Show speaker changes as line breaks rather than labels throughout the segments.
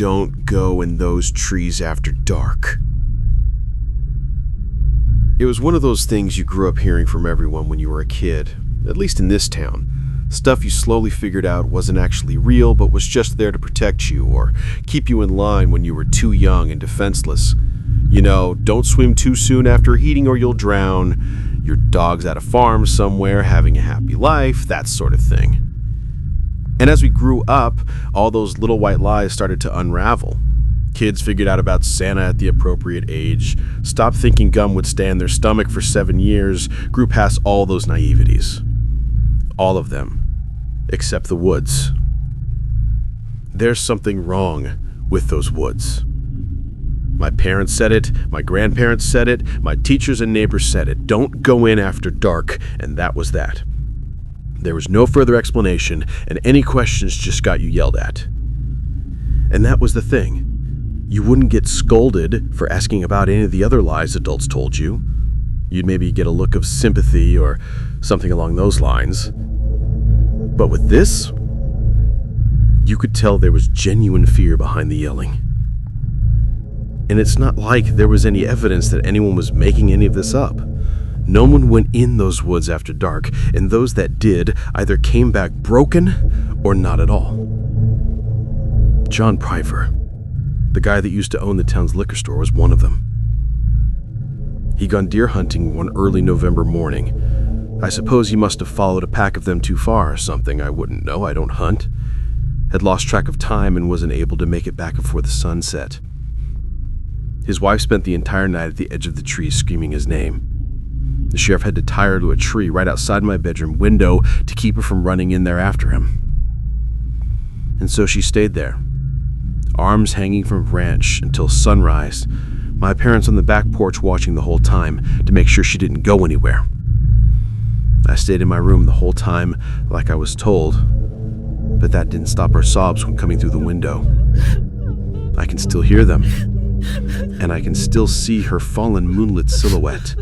don't go in those trees after dark. It was one of those things you grew up hearing from everyone when you were a kid, at least in this town. Stuff you slowly figured out wasn't actually real, but was just there to protect you or keep you in line when you were too young and defenseless. You know, don't swim too soon after heating or you'll drown. Your dog's at a farm somewhere having a happy life, that sort of thing. And as we grew up, all those little white lies started to unravel. Kids figured out about Santa at the appropriate age, stopped thinking gum would stay in their stomach for 7 years, grew past all those naiveties. All of them, except the woods. There's something wrong with those woods. My parents said it, my grandparents said it, my teachers and neighbors said it. Don't go in after dark, and that was that. There was no further explanation, and any questions just got you yelled at. And that was the thing. You wouldn't get scolded for asking about any of the other lies adults told you. You'd maybe get a look of sympathy or something along those lines. But with this, you could tell there was genuine fear behind the yelling. And it's not like there was any evidence that anyone was making any of this up. No one went in those woods after dark, and those that did either came back broken or not at all. John Priver, the guy that used to own the town's liquor store, was one of them. He'd gone deer hunting one early November morning. I suppose he must have followed a pack of them too far or something. I wouldn't know, I don't hunt. Had lost track of time and wasn't able to make it back before the sun set. His wife spent the entire night at the edge of the trees screaming his name. The sheriff had to tie her to a tree right outside my bedroom window to keep her from running in there after him. And so she stayed there, arms hanging from a branch until sunrise, my parents on the back porch watching the whole time to make sure she didn't go anywhere. I stayed in my room the whole time like I was told, but that didn't stop her sobs from coming through the window. I can still hear them, and I can still see her fallen moonlit silhouette.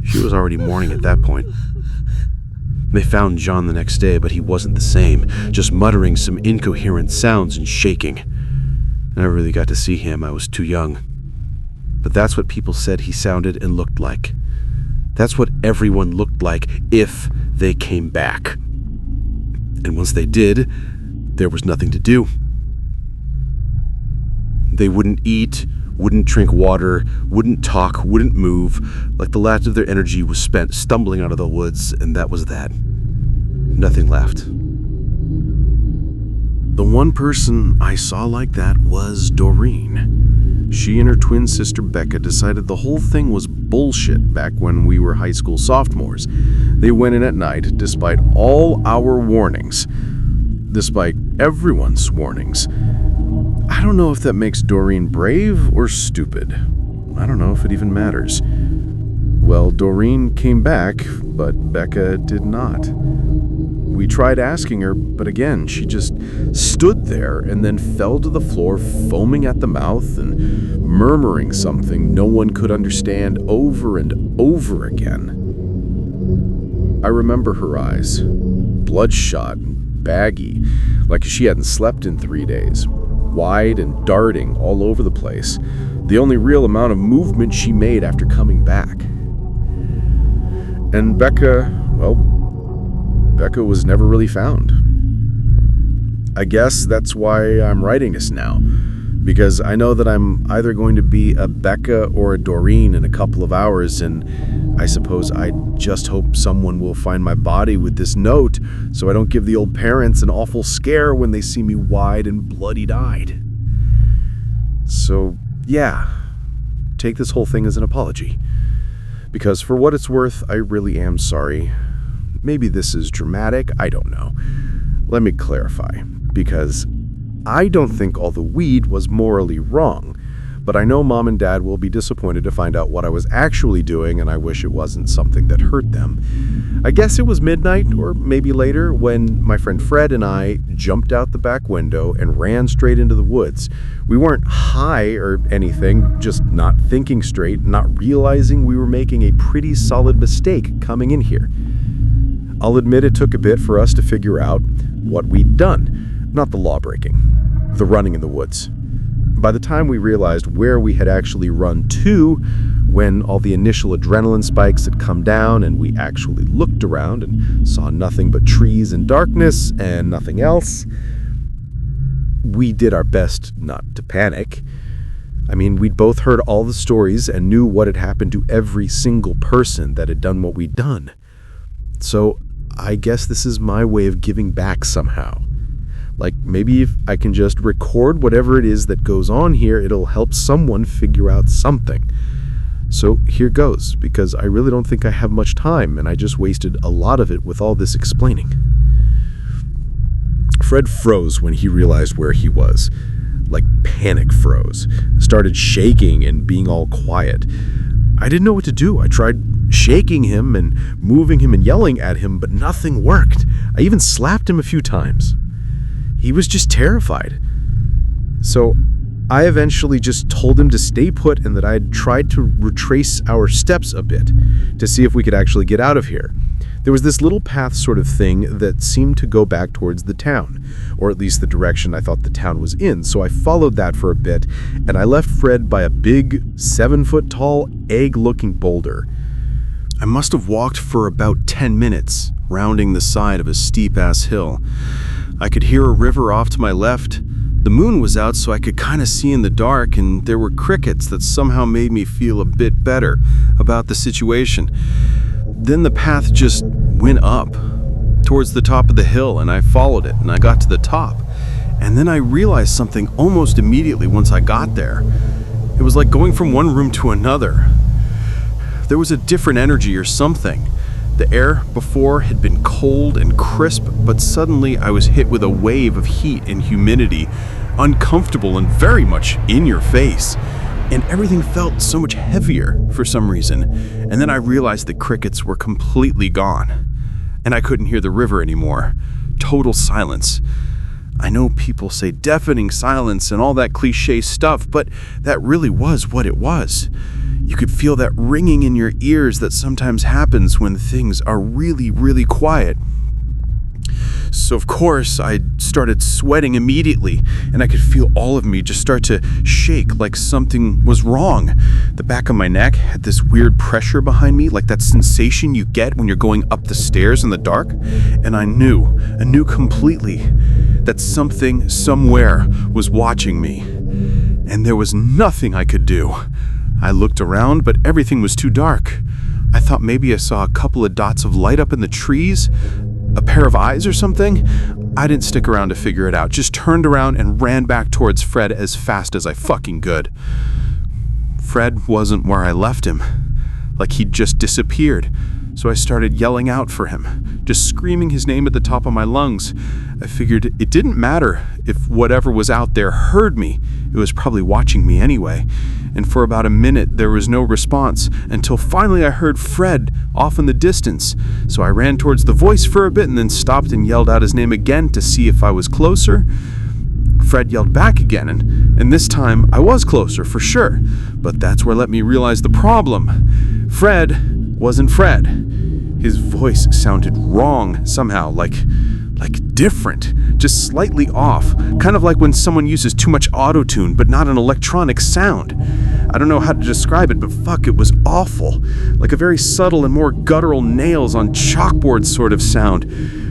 She was already mourning at that point. They found John the next day, but he wasn't the same, just muttering some incoherent sounds and shaking. I never really got to see him, I was too young. But that's what people said he sounded and looked like. That's what everyone looked like if they came back. And once they did, there was nothing to do. They wouldn't eat, wouldn't drink water, wouldn't talk, wouldn't move, like the last of their energy was spent stumbling out of the woods, and that was that. Nothing left. The one person I saw like that was Doreen. She and her twin sister Becca decided the whole thing was bullshit back when we were high school sophomores. They went in at night despite all our warnings, despite everyone's warnings. I don't know if that makes Doreen brave or stupid. I don't know if it even matters. Well, Doreen came back, but Becca did not. We tried asking her, but again, she just stood there and then fell to the floor, foaming at the mouth and murmuring something no one could understand over and over again. I remember her eyes, bloodshot and baggy, like she hadn't slept in 3 days, wide and darting all over the place, the only real amount of movement she made after coming back. And Becca was never really found. I guess that's why I'm writing this now, because I know that I'm either going to be a Becca or a Doreen in a couple of hours, and I suppose I just hope someone will find my body with this note so I don't give the old parents an awful scare when they see me wide and bloody-eyed. So, yeah, take this whole thing as an apology. Because for what it's worth, I really am sorry. Maybe this is dramatic, I don't know. Let me clarify, because I don't think all the weed was morally wrong, but I know Mom and Dad will be disappointed to find out what I was actually doing, and I wish it wasn't something that hurt them. I guess it was midnight, or maybe later, when my friend Fred and I jumped out the back window and ran straight into the woods. We weren't high or anything, just not thinking straight, not realizing we were making a pretty solid mistake coming in here. I'll admit it took a bit for us to figure out what we'd done, not the law breaking. the running in the woods. By the time we realized where we had actually run to, when all the initial adrenaline spikes had come down and we actually looked around and saw nothing but trees and darkness and nothing else, we did our best not to panic. I mean, we'd both heard all the stories and knew what had happened to every single person that had done what we'd done. So I guess this is my way of giving back somehow. Like, maybe if I can just record whatever it is that goes on here, it'll help someone figure out something. So here goes, because I really don't think I have much time, and I just wasted a lot of it with all this explaining. Fred froze when he realized where he was. Like, panic froze. Started shaking and being all quiet. I didn't know what to do. I tried shaking him and moving him and yelling at him, but nothing worked. I even slapped him a few times. He was just terrified. So I eventually just told him to stay put and that I had tried to retrace our steps a bit to see if we could actually get out of here. There was this little path sort of thing that seemed to go back towards the town, or at least the direction I thought the town was in, so I followed that for a bit, and I left Fred by a big 7-foot-tall, egg-looking boulder. I must have walked for about 10 minutes, rounding the side of a steep-ass hill. I could hear a river off to my left. The moon was out, so I could kind of see in the dark, and there were crickets that somehow made me feel a bit better about the situation. Then the path just went up towards the top of the hill, and I followed it, and I got to the top. And then I realized something almost immediately once I got there. It was like going from one room to another. There was a different energy or something. The air before had been cold and crisp, but suddenly I was hit with a wave of heat and humidity, uncomfortable and very much in your face. And everything felt so much heavier for some reason. And then I realized the crickets were completely gone. And I couldn't hear the river anymore. Total silence. I know people say deafening silence and all that cliche stuff, but that really was what it was. You could feel that ringing in your ears that sometimes happens when things are really, really quiet. So of course, I started sweating immediately, and I could feel all of me just start to shake like something was wrong. The back of my neck had this weird pressure behind me, like that sensation you get when you're going up the stairs in the dark. And I knew completely that something somewhere was watching me. And there was nothing I could do. I looked around, but everything was too dark. I thought maybe I saw a couple of dots of light up in the trees, a pair of eyes or something. I didn't stick around to figure it out, just turned around and ran back towards Fred as fast as I fucking could. Fred wasn't where I left him, like he'd just disappeared. So I started yelling out for him, just screaming his name at the top of my lungs. I figured it didn't matter if whatever was out there heard me. It was probably watching me anyway. And for about a minute, there was no response, until finally I heard Fred off in the distance. So I ran towards the voice for a bit and then stopped and yelled out his name again to see if I was closer. Fred yelled back again, and this time I was closer for sure. But that's where let me realize the problem. Fred wasn't Fred. His voice sounded wrong somehow, like different, just slightly off, kind of like when someone uses too much auto-tune but not an electronic sound. I don't know how to describe it, but fuck, it was awful. Like a very subtle and more guttural nails on chalkboard sort of sound.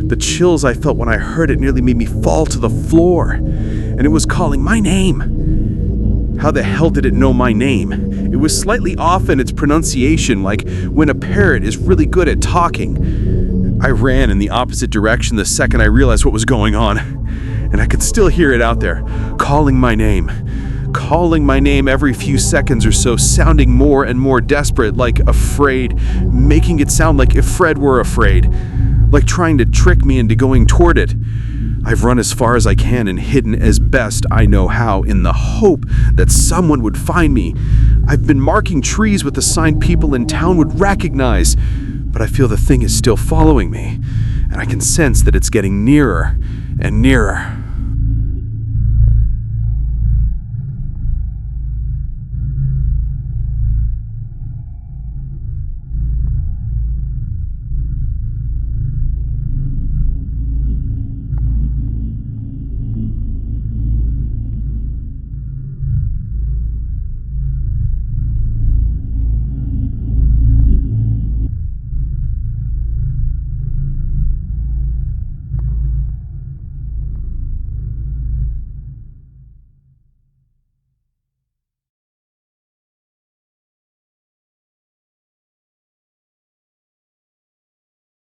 The chills I felt when I heard it nearly made me fall to the floor. And it was calling my name. How the hell did it know my name? It was slightly off in its pronunciation, like when a parrot is really good at talking. I ran in the opposite direction the second I realized what was going on, and I could still hear it out there, calling my name every few seconds or so, sounding more and more desperate, like afraid, making it sound like if Fred were afraid, like trying to trick me into going toward it. I've run as far as I can and hidden as best I know how in the hope that someone would find me. I've been marking trees with the sign people in town would recognize, but I feel the thing is still following me, and I can sense that it's getting nearer and nearer.